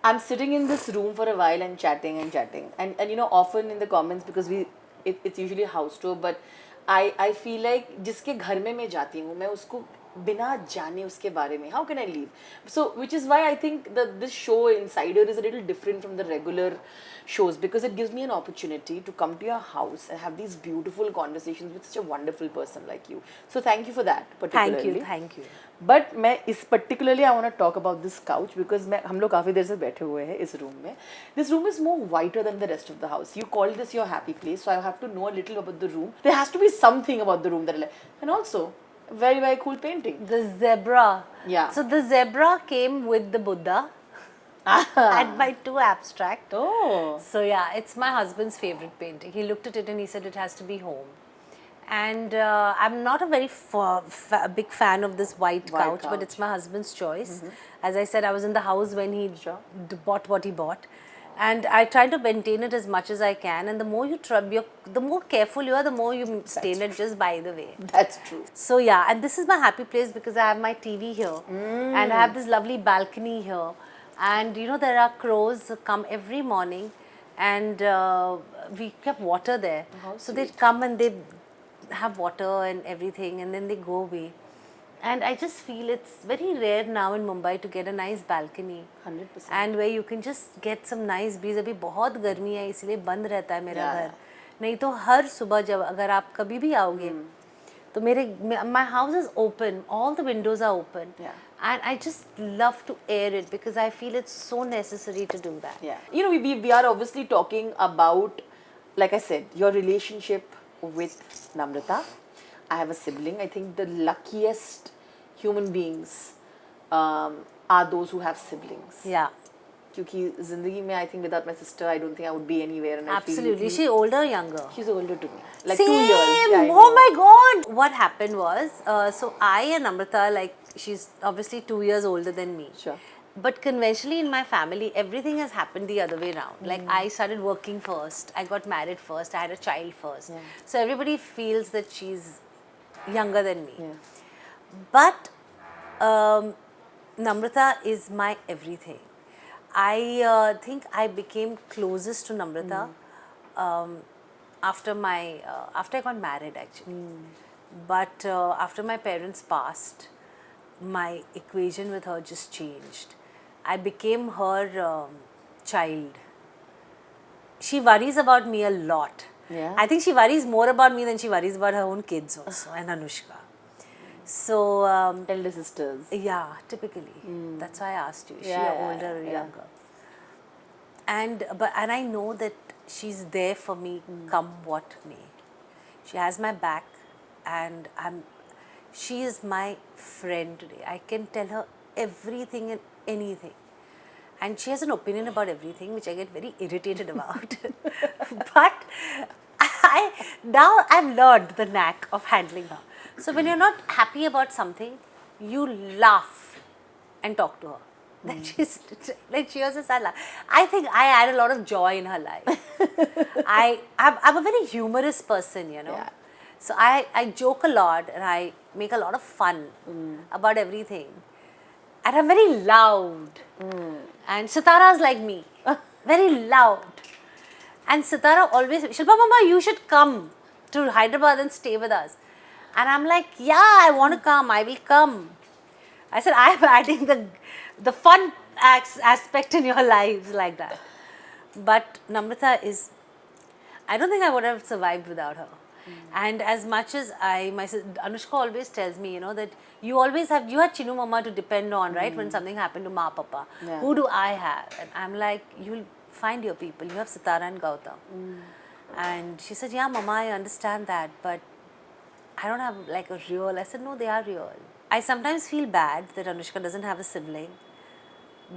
I'm sitting in this room for a while and chatting and chatting, and you know, often in the comments, because it's usually a house tour, but I feel like जिसके घर में मैं जाती हूँ, मैं उसको बिना जाने उसके बारे में, how can I leave? So which is why I think that this show Insider is a little different from the regular shows, because it gives me an opportunity to come to your house and have these beautiful conversations with such a wonderful person like you. So thank you for that particularly. Thank you. But मैं इस particularly I want to talk about this couch, because मैं हम लोग काफ़ी देर से बैठे हुए हैं इस रूम में. This room is more whiter than the rest of the house. You call this your happy place, so I have to know a little about the room. There has to be something about the room that, and also very very cool painting. The zebra. Yeah. So the zebra came with the Buddha and my 2 abstract. Oh. So yeah, it's my husband's favorite painting. He looked at it and he said it has to be home. And I'm not a very big fan of this white couch, but it's my husband's choice. As I said, I was in the house when he bought what he bought. And I try to maintain it as much as I can. And the more you the more careful you are, the more you stain it, just by the way. That's true. So yeah, and this is my happy place because I have my TV here. And I have this lovely balcony here. And you know, there are crows come every morning. And we kept water there. So they come and they have water and everything, and then they go away. And I just feel it's very rare now in Mumbai to get a nice balcony. 100%. And where you can just get some nice breeze. अभी बहुत गर्मी है, इसलिए बंद रहता है मेरा घर. नहीं तो हर सुबह जब अगर आप कभी भी आओगे, तो my house is open, all the windows are open. Yeah. And I just love to air it because I feel it's so necessary to do that. Yeah. You know, we are obviously talking about, like I said, your relationship with Namrata. I have a sibling. I think the luckiest human beings are those who have siblings. Yeah. क्योंकि जिंदगी में I think without my sister I don't think I would be anywhere. And Absolutely. Is she older or younger? She's older to me. Like Same. 2 years. Yeah, Oh my God. What happened was, so I and Namrata, like, she's obviously 2 years older than me. Sure. But conventionally in my family, everything has happened the other way around. Like, I started working first. I got married first. I had a child first. Yeah. So everybody feels that she's younger than me. Yeah. But Namrata is my everything. I think I became closest to Namrata after I got married, actually. But after my parents passed, my equation with her just changed. I became her child. She worries about me a lot. Yeah. I think she worries more about me than she worries about her own kids also, and Anushka. So Elder sisters. yeah, typically. That's why I asked you. Is she Yeah, older or yeah. younger? And I know that she's there for me, come what may. She has my back, and she is my friend today. I can tell her everything and anything. And she has an opinion about everything, which I get very irritated about. But now I've learned the knack of handling her. So when you're not happy about something, you laugh and talk to her. Then she's like, she also said, I think I add a lot of joy in her life. I'm a very humorous person, you know. Yeah. So I joke a lot and I make a lot of fun about everything. And I'm very loud. And Sitara's like me, very loud. And Sitara always, Shilpa Mama, you should come to Hyderabad and stay with us. And I'm like, yeah, I want to come, I will come. I said, I'm adding the fun aspect in your lives like that. But Namrata is, I don't think I would have survived without her. And as much as Anushka always tells me, you know, that you had Chinu Mama to depend on, right? When something happened to Ma Papa. Yeah. Who do I have? And I'm like, you'll find your people. You have Sitara and Gautam. And she said, yeah, Mama, I understand that, but I don't have like a real. I said, no, they are real. I sometimes feel bad that Anushka doesn't have a sibling.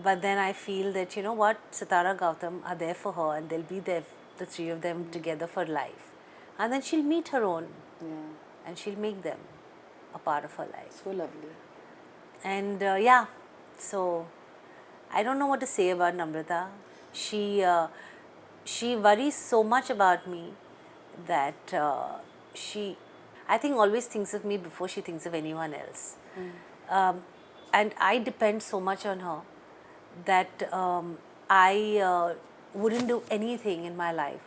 But then I feel that, you know what, Sitara, Gautam are there for her, and they'll be there, the three of them together for life. And then she'll meet her own. Yeah. And she'll make them a part of her life. So lovely. And yeah, so I don't know what to say about Namrata. She worries so much about me that she, I think, always thinks of me before she thinks of anyone else. And I depend so much on her that I wouldn't do anything in my life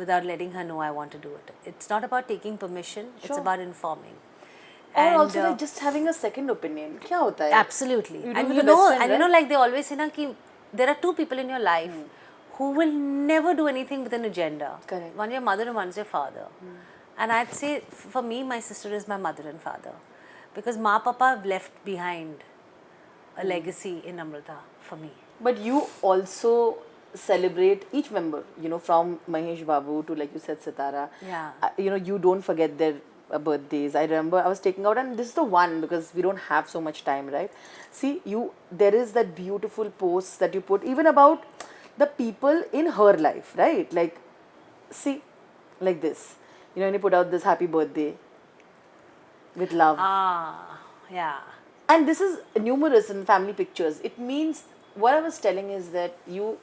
without letting her know I want to do it. It's not about taking permission, it's Sure. about informing. Or And, also like just having a second opinion. क्या होता है? absolutely. You do And with you your best know, friend, and you know, right? like they always say, na, ki there are two people in your life who will never do anything with an agenda. Correct. One your mother and one's your father. And I'd say, for me, my sister is my mother and father. Because Ma Papa have left behind a legacy in Namrata for me. But you also celebrate each member, you know, from Mahesh Babu to, like you said, Sitara. Yeah. You know, you don't forget their birthdays. I remember I was taking out, and this is the one because we don't have so much time, right? See, there is that beautiful post that you put even about the people in her life, right? Like, see, like this. You know, and you put out this happy birthday with love. Ah, yeah. And this is numerous in family pictures. It means what I was telling is that you,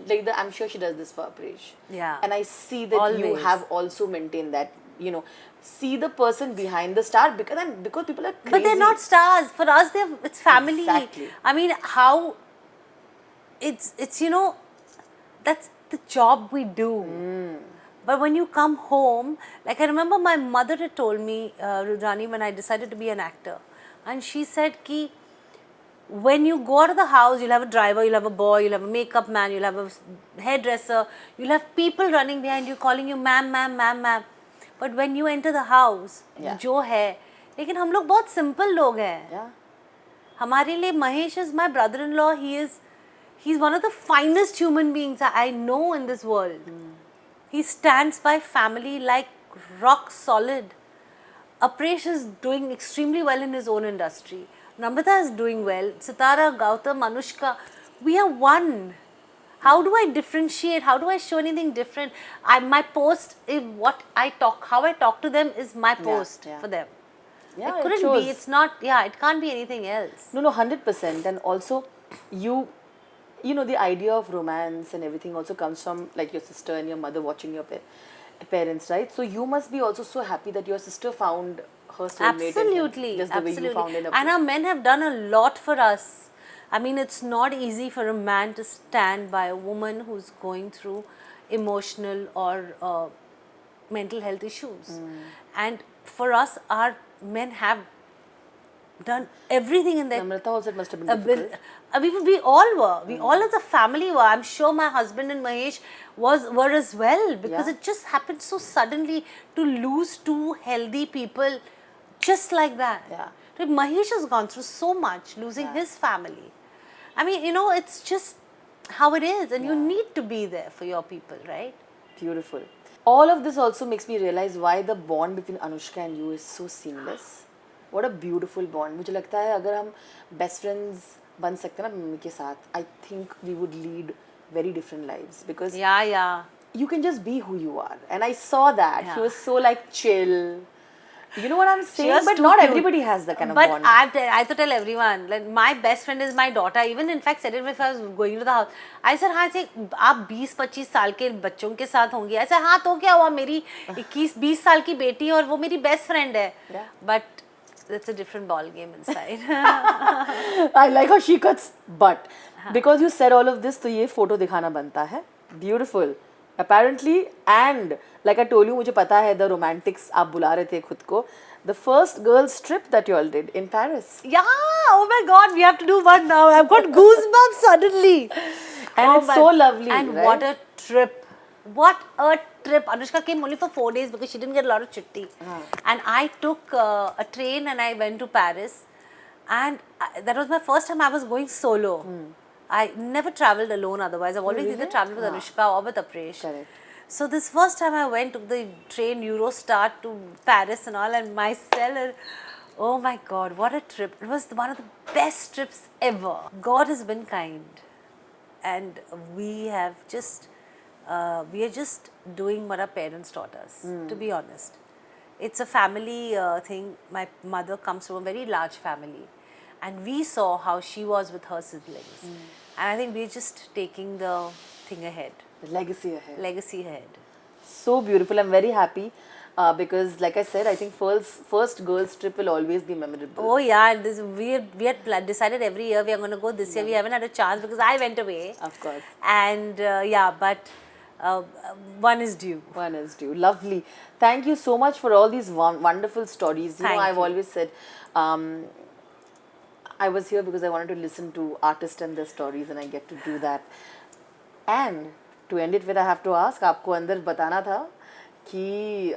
like I'm sure she does this for Apresh. Yeah. And I see that you Always. have also maintained that, you know, see the person behind the star because people are crazy. But they're not stars. For us, it's family. Exactly. I mean, how it's you know, that's the job we do. But when you come home, like I remember my mother had told me, Rudrani, when I decided to be an actor, and she said ki when you go out of the house, you'll have a driver, you'll have a boy, you'll have a makeup man, you'll have a hairdresser, you'll have people running behind you calling you ma'am, ma'am, ma'am, ma'am. But when you enter the house, Yeah. जो है, लेकिन हम लोग बहुत simple लोग हैं. Yeah. हमारे लिए Mahesh is my brother-in-law. He's one of the finest human beings I know in this world. He stands by family like rock solid. Apresh is doing extremely well in his own industry. Namrata is doing well. Sitara, Gautam, Anushka, we are one. How do I differentiate? How do I show anything different? My post, how I talk to them is my post yeah. for them. Yeah, It couldn't shows. be. It's not. Yeah, it can't be anything else. No, 100%. And also, you know, the idea of romance and everything also comes from like your sister and your mother watching your parents, right? So you must be also so happy that your sister found her soulmate. Absolutely, in him, just the way you found in a And our men have done a lot for us. I mean, it's not easy for a man to stand by a woman who's going through emotional or mental health issues. And for us, our men have done everything in their Namrata also, it must have been difficult. we all were. We all as a family were. I'm sure my husband and Mahesh were as well, because Yeah. it just happened so suddenly to lose two healthy people just like that. Yeah. Like, Mahesh has gone through so much, losing his family. I mean, you know, it's just how it is, and you need to be there for your people, right? Beautiful. All of this also makes me realize why the bond between Anushka and you is so seamless. What a beautiful bond. मुझे लगता है अगर हम best friends बन सकते हैं ना mummy के साथ, I think we would lead very different lives because Yeah. you can just be who you are. And I saw that. Yeah. She was so like chill. You know what I'm saying? was But too not cute. everybody has that kind of But bond. I to tell everyone, like my best friend is my daughter. Even in fact, said it if I was going to the house. I said, हाँ ऐसे आप 20-25 साल के बच्चों के साथ होंगी. ऐसे हाँ तो क्या हुआ, मेरी 21-20 साल की बेटी और वो मेरी best friend है. Yeah. But it's a different ball game inside. I like how she cuts butt. Because you said all of this, तो ये photo दिखाना बनता है. Beautiful. Apparently, and like I told you, मुझे पता है the romantics आप बुला रहे थे खुद को. The first girls trip that you all did in Paris. Yeah, oh my God, we have to do one now. I've got goosebumps suddenly. And it's so lovely, And right? what a trip. What a trip. Anushka came only for 4 days because she didn't get a lot of chitti. And I took a train and I went to Paris. And that was my first time I was going solo. I never traveled alone otherwise. I've always either traveled with Anushka or with Apresh. Correct. So this first time I went, took the train Eurostar to Paris and all, and myself, oh my God, what a trip. It was one of the best trips ever. God has been kind. And we have just, we are just doing what our parents taught us, to be honest. It's a family thing. My mother comes from a very large family. And we saw how she was with her siblings. And I think we're just taking the thing ahead. The legacy ahead. Legacy ahead. So beautiful. I'm very happy. because like I said, I think first girls trip will always be memorable. Oh yeah, we had decided every year we are going to go. This year we haven't had a chance because I went away. Of course. And yeah, but uh, one is due. One is due. Lovely. Thank you so much for all these wonderful stories. Thank I've you. always said, I was here because I wanted to listen to artists and their stories, and I get to do that. And to end it with, I have to ask, आपको अंदर बताना था कि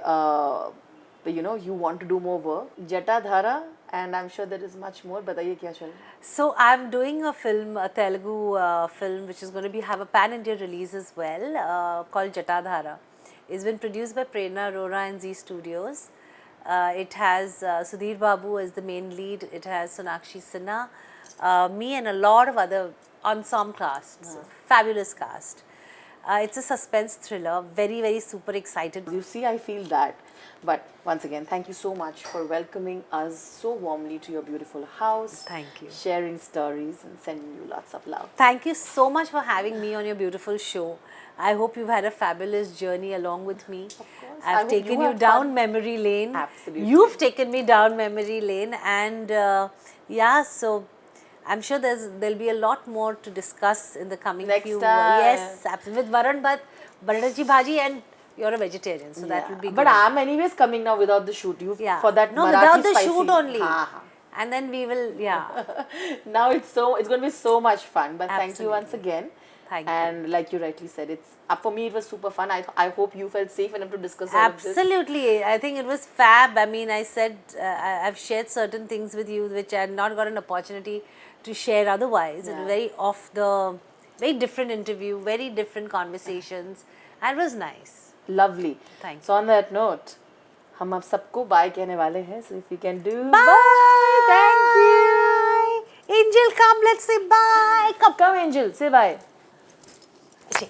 you want to do more work. Jatadhara, and I'm sure there is much more. बताइए क्या चल रहा है? So I'm doing a film, a Telugu film, which is going to have a pan-India release as well, called Jatadhara. It's been produced by Prerna Arora and Z Studios. It has Sudhir Babu as the main lead. It has Sonakshi Sinha, me, and a lot of other ensemble casts. Fabulous cast. It's a suspense thriller. Very, very super excited. You see, I feel that. But once again, thank you so much for welcoming us so warmly to your beautiful house. Thank you. Sharing stories and sending you lots of love. Thank you so much for having me on your beautiful show. I hope you've had a fabulous journey along with me. Of course. I've taken you down memory lane. Absolutely. You've taken me down memory lane, and yeah, so I'm sure there'll be a lot more to discuss in the coming Next few. time. Yes, absolutely. With Varun, but Baradachi Bhaji, and you're a vegetarian, so that will be good. But I'm anyways coming now without the shoot. You for that no, Marathi without the spicy. shoot only. Ha. And then we will, yeah. Now it's going to be so much fun. But thank you Absolutely. once again. Thank you. And like you rightly said, it's for me it was super fun. I hope you felt safe enough to discuss all of this. Absolutely. I think it was fab. I mean, I said I've shared certain things with you which I had not got an opportunity to share otherwise. It was very different interview, very different conversations, and it was nice. Lovely. Thank you. So on that note, हम आप सबको bye कहने वाले हैं. So if you can do Bye. Thank you. Angel, come. Let's say bye. Come Angel, say bye. Okay.